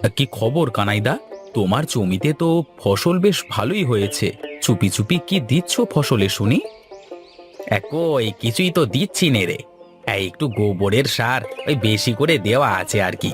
কি খবর কানাইদা? তোমার জমিতে তো ফসল বেশ ভালোই হয়েছে। চুপি চুপি কি দিচ্ছ ফসলে শুনি? কই কিছুই তো দিচ্ছি নে রে। একটু গোবরের সার ওই বেশি করে দেওয়া আছে আর কি।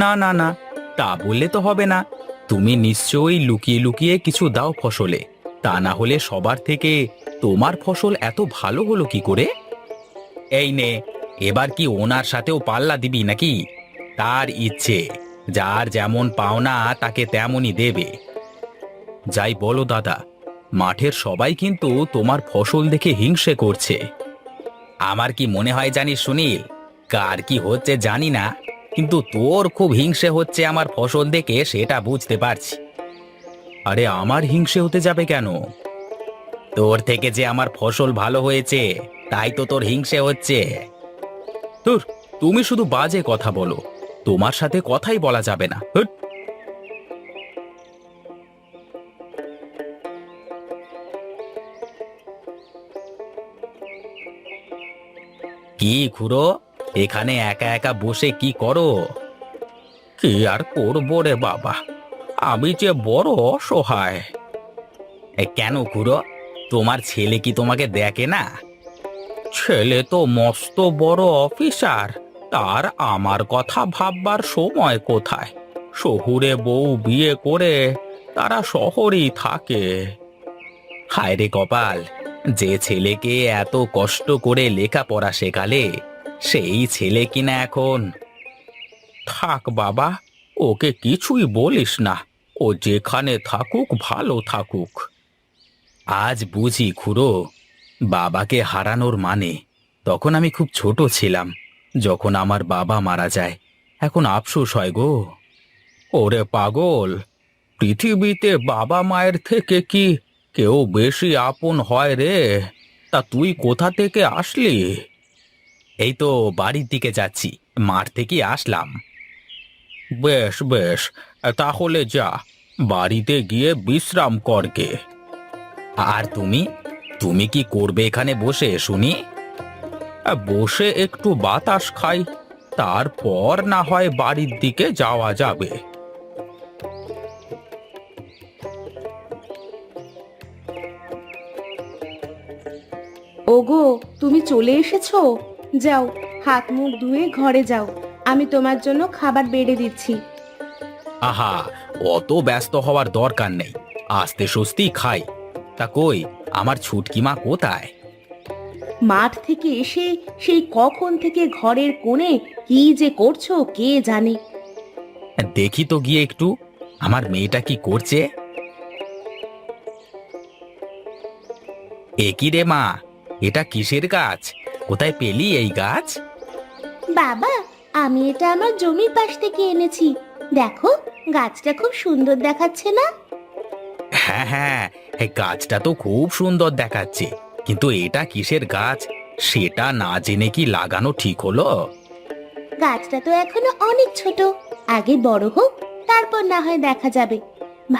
না না না, তা বললে তো হবে না। তুমি নিশ্চয়ই লুকিয়ে লুকিয়ে কিছু দাও ফসলে। তা না হলে সবার থেকে তোমার ফসল এত ভালো হলো কি করে? এই নে, এবার কি ওনার সাথেও পাল্লা দিবি নাকি? তার ইচ্ছে, যার যেমন পাওনা তাকে তেমনই দেবে। যাই বলো দাদা, মাঠের সবাই কিন্তু তোমার ফসল দেখে হিংসে করছে। আমার কি মনে হয় জানিস সুনীল, কার কি হচ্ছে জানি না, কিন্তু তোর খুব হিংসে হচ্ছে আমার ফসল দেখে, সেটা বুঝতে পারছি। আরে আমার হিংসে হতে যাবে কেন? তোর থেকে যে আমার ফসল ভালো হয়েছে, তাই তো তোর হিংসে হচ্ছে। ধুর, তুমি শুধু বাজে কথা বলো। তোমার সাথে কথাই বলা যাবে না, হুট। কি খুড়ো, এখানে একা একা বসে কি করো? কি আর করবো রে বাবা, আমি যে বড় অসহায়। কেন খুড়ো, তোমার ছেলে কি তোমাকে দেখে না? ছেলে তো মস্ত বড় অফিসার, তার আমার কথা ভাববার সময় কোথায়? শহুরে বউ বিয়ে করে তারা শহরেই থাকে। হায় রে কপাল, যে ছেলেকে এত কষ্ট করে লেখাপড়া শেখালে, সেই ছেলে কিনা এখন। থাক বাবা, ওকে কিছুই বলিস না। ও যেখানে থাকুক ভালো থাকুক। আজ বুঝি খুড়ো, বাবাকে হারানোর মানে। তখন আমি খুব ছোট ছিলাম, যখন আমার বাবা মারা যায়। এখন আফসোস হয় গো। ওরে পাগল, পৃথিবীতে বাবা মায়ের থেকে কি কেউ বেশি আপন হয় রে? তা তুই কোথা থেকে আসলি? এই তো বাড়ির দিকে যাচ্ছি, মাঠ থেকে আসলাম। বেশ বেশ, তাহলে যা, বাড়িতে গিয়ে বিশ্রাম করগে। আর তুমি, তুমি কি করবে এখানে বসে শুনি? বসে একটু বাতাস খাই, তারপর না হয় বাড়ির দিকে যাওয়া যাবে। ওগো, তুমি চলে এসেছো? যাও, হাত মুখ ধুয়ে ঘরে যাও। আমি তোমার জন্য খাবার বেড়ে দিচ্ছি। আহা, অত ব্যস্ত হওয়ার দরকার নেই, আস্তে স্বস্তি খাই। তা কই, আমার ছুটকি মা কোথায়? মাঠ থেকে এসে সেই কখন থেকে ঘরের কোণে কি যে করছো কে জানে। দেখি তো গিয়ে একটু, আমার মেয়েটা কি করছে। এ কি রে মা, এটা কিসের গাছ? কোথায় পেলি এই গাছ? বাবা, আমি এটা আমার জমির পাশ থেকে এনেছি। দেখো, গাছটা খুব সুন্দর দেখাচ্ছে না? হ্যাঁ হ্যাঁ, এই গাছটা তো খুব সুন্দর দেখাচ্ছে, কিন্তু এটা কিসের গাছ সেটা না জেনে কি লাগানো ঠিক হলো? গাছটা তো এখনো অনেক ছোট, আগে বড় হোক, তারপর না হয় দেখা যাবে।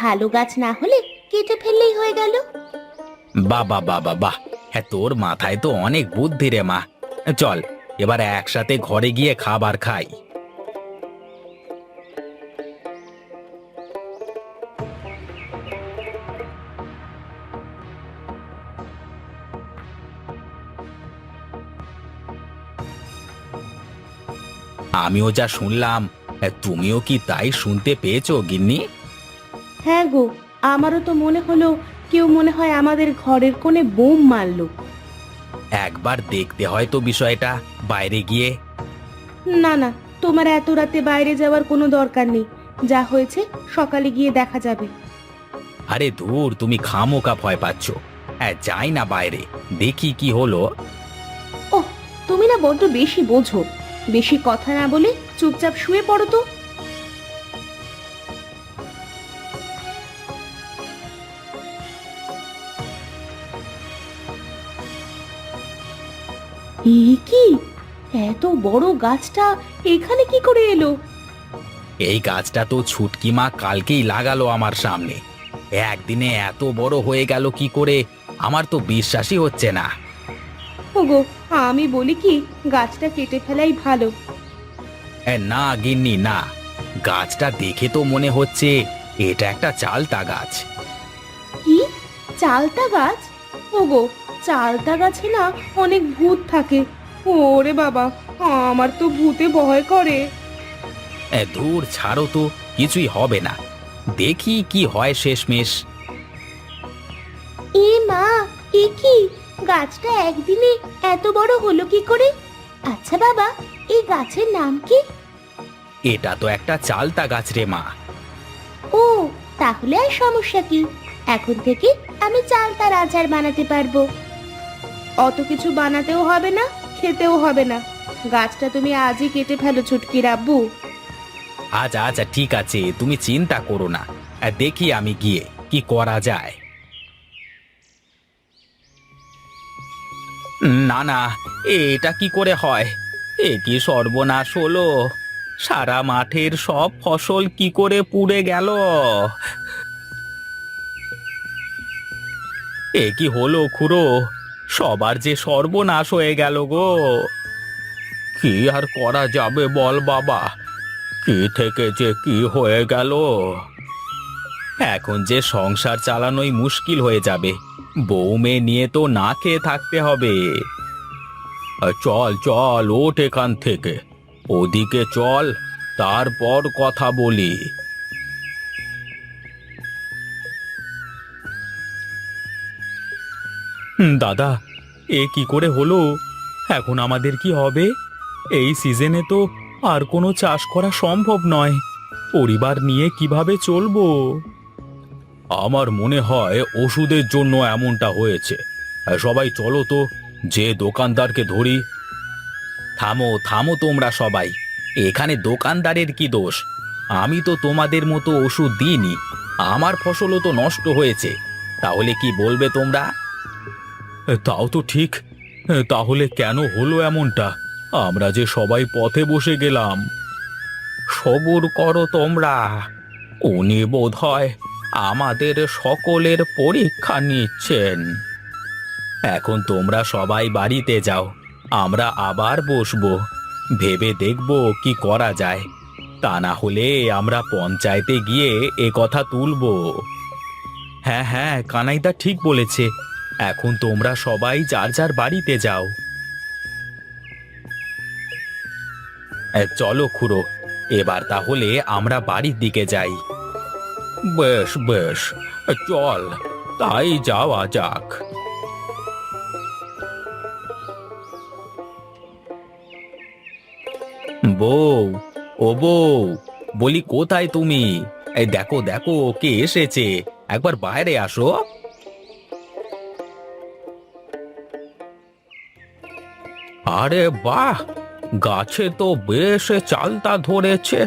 ভালো গাছ না হলে কেটে ফেললেই হয়ে গেল। বাবা বাবা বাহ, হ্যাঁ তোর মাথায় তো অনেক বুদ্ধি রে মা। চল, এবার একসাথে ঘরে গিয়ে খাবার খাই। আমিও যা শুনলাম, তুমিও কি তাই শুনতে পেয়েছো গিন্নি? হ্যাঁ গো, আমারও তো মনে হলো কেউ মনে হয় আমাদের ঘরের কোণে বোম মারলো। একবার দেখতে হয় তো বিষয়টা, বাইরে গিয়ে। না না, তোমার এত রাতে বাইরে যাওয়ার কোনো দরকার নেই। যা হয়েছে সকালে গিয়ে দেখা যাবে। আরে ধুর, তুমি খামোকা ভয় পাচ্ছ। যাই না বাইরে, দেখি কি হলো। ওহ, তুমি না বড্ড বেশি বোঝো। বেশি কথা না বলে চুপচাপ শুয়ে পড়ো তো। এ কি, এত বড় গাছটা এখানে কি করে এলো? এই গাছটা তো ছুটকি মা কালকেই লাগালো আমার সামনে। একদিনে এত বড় হয়ে গেল কি করে, আমার তো বিশ্বাসই হচ্ছে না। ওগো, আমি বলি কি, গাছটা কেটে ফেলাই ভালো। না গিন্নি না, গাছটা দেখে তো মনে হচ্ছে এটা একটা চালতা গাছ। কি, চালতা গাছ? ওগো, চালতা গাছে না অনেক ভূত থাকে। ওরে বাবা, আমার তো ভূতে ভয় করে। দূর ছাড়ো তো, কিছুই হবে না, দেখি কি হয় শেষমেশ। এ মা, এ কি, গাছটা একদিনে এত বড় হলো কি করে? আচ্ছা বাবা, এই গাছের নাম কি? এটা তো একটা চালতা গাছ রে মা। ও, তাহলে আর সমস্যা কি? এখন থেকে আমি চালতার আচার বানাতে পারবো। অত কিছু বানাতেও হবে না, খেতেও হবে না। গাছটা তুমি আজই কেটে ফেলো ছুটকির আব্বু। আচ্ছা আচ্ছা, ঠিক আছে, তুমি চিন্তা করো না, দেখি আমি গিয়ে কি করা যায়। না না, এটা কি করে হয়? এ কি সর্বনাশ হলো! সারা মাঠের সব ফসল কি করে পুড়ে গেল! এ কি হলো খুড়ো, সবার যে সর্বনাশ হয়ে গেল গো! কি আর করা যাবে বল বাবা, কি থেকে যে কি হয়ে গেল! এখন যে সংসার চালানোই মুশকিল হয়ে যাবে, বউ মেয়ে নিয়ে তো না খেয়ে থাকতে হবে। চল চল, ওঠ এখান থেকে, ওদিকে চল, তারপর কথা বলি। দাদা, এ কি করে হলো? এখন আমাদের কি হবে? এই সিজনে তো আর কোনো চাষ করা সম্ভব নয়, পরিবার নিয়ে কিভাবে চলবো? আমার মনে হয় ওষুধের জন্য এমনটা হয়েছে। সবাই চলো তো, যে দোকানদারকে ধরি। থামো থামো তোমরা সবাই, এখানে দোকানদারের কি দোষ? আমি তো তোমাদের মতো ওষুধ দিইনি, আমার ফসলও তো নষ্ট হয়েছে, তাহলে কি বলবে তোমরা? তাও তো ঠিক, তাহলে কেন হলো এমনটা? আমরা যে সবাই পথে বসে গেলাম। সবুর করো তোমরা, উনি বোধহয় আমাদের সকলের পরীক্ষা নিচ্ছেন। এখন তোমরা সবাই বাড়িতে যাও, আমরা আবার বসবো, ভেবে দেখব কি করা যায়, তা না হলে আমরা পঞ্চায়েতে গিয়ে এ কথা তুলবো। হ্যাঁ হ্যাঁ, কানাইদা ঠিক বলেছে, এখন তোমরা সবাই যার যার বাড়িতে যাও। চলো খুড়ো, এবার তাহলে আমরা বাড়ির দিকে যাই। বেশ বেশ, চল, তাই যাওয়া যাক। বউ, ও বউ, বলি কোথায় তুমি? এই দেখো দেখো, কে এসেছে, একবার বাইরে আসো। আরে বাহ, গাছে তো বেশ চালতা ধরেছে,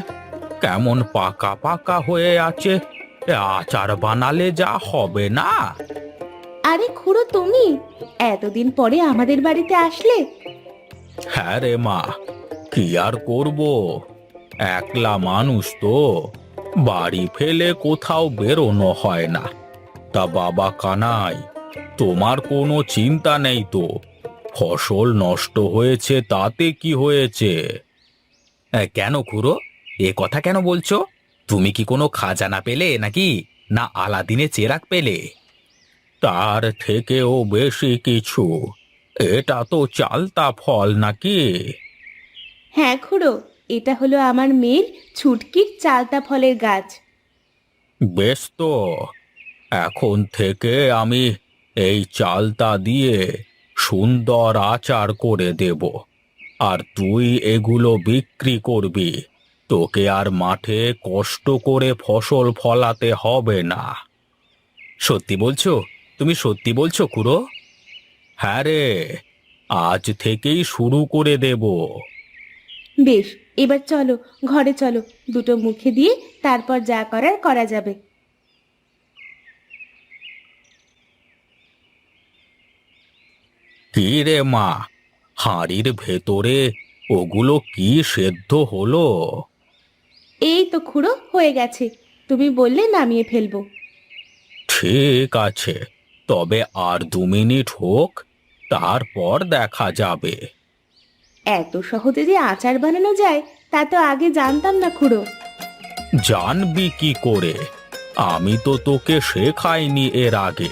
কেমন পাকা পাকা হয়ে আছে, এ আচার বানালে যা হবে না। আরে খুড়ো, তুমি এতদিন পরে আমাদের বাড়িতে আসলে? হ্যাঁ রে মা, কি আর করব, একলা মানুষ তো, বাড়ি ফেলে কোথাও বেরোনো হয় না। তা বাবা কানাই, তোমার কোনো চিন্তা নেই তো? ফসল নষ্ট হয়েছে তাতে কি হয়েছে? কেন খুড়ো, এ কথা কেন বলছো? তুমি কি কোনো খাজানা পেলে নাকি, না আলাদিনে চেরাগ পেলে? তার থেকেও বেশি কিছু, এটা তো চালতা ফল নাকি? হ্যাঁ খুড়ো, এটা হলো আমার মেয়ের ছুটকির চালতা ফলের গাছ। বেশ তো, এখন থেকে আমি এই চালতা দিয়ে সুন্দর আচার করে দেব, আর তুই এগুলো বিক্রি করবি, তোকে আর মাঠে কষ্ট করে ফসল ফলাতে হবে না। সত্যি বলছো? তুমি সত্যি বলছো খুড়ো? হ্যাঁ রে, আজ থেকেই শুরু করে দেব। বেশ, এবার চলো, ঘরে চলো, দুটো মুখে দিয়ে তারপর যা করার করা যাবে। কি রে মা, হাঁড়ির ভেতরে ওগুলো কি সেদ্ধ হলো? এই তো খুড়ো, হয়ে গেছে, তুমি বললে নামিয়ে ফেলবো। ঠিক আছে, তবে আর 2 মিনিট হোক, তারপর দেখা যাবে। এত সহজে যে আচার বানানো যায় তা তো আগে জানতাম না খুড়ো। জানবি কি করে? আমি তো তোকে শেখাইনি এর আগে,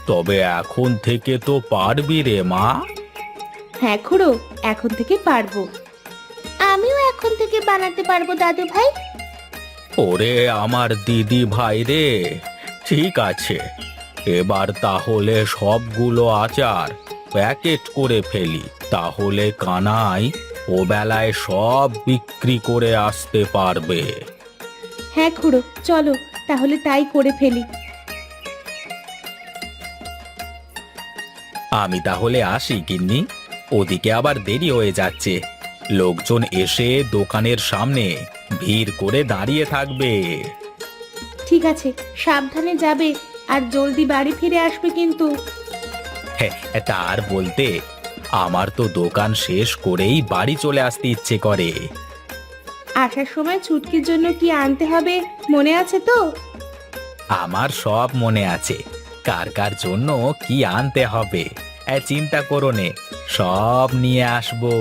তবে এখন থেকে তো পারবি রে মা। হ্যাঁ খুড়ো, এখন থেকে পারবো। আমিও এখন থেকে বানাতে পারবো দাদু ভাই। ওরে আমার দিদি ভাই রে, ঠিক আছে, এবার তাহলে সবগুলো আচার প্যাকেট করে ফেলি, তাহলে কানাই ও বেলায় সব বিক্রি করে আসতে পারবে। হ্যাঁ খুড়ো, চলো তাহলে তাই করে ফেলি। আমি তাহলে আসি গিন্নি, ওদিকে আবার দেরি হয়ে যাচ্ছে, লোকজন এসে দোকানের সামনে ভিড় করে দাঁড়িয়ে থাকবে। ঠিক আছে, সাবধানে যাবে আর জলদি বাড়ি ফিরে আসবে কিন্তু। হ্যাঁ, তার বলতে আমার তো দোকান শেষ করেই বাড়ি চলে আসতে ইচ্ছে করে। আসার সময় ছুটকির জন্য কি আনতে হবে মনে আছে তো? আমার সব মনে আছে, কার কার জন্য কি আনতে হবে, চিন্তা করো নে, সব নিয়ে আসবো।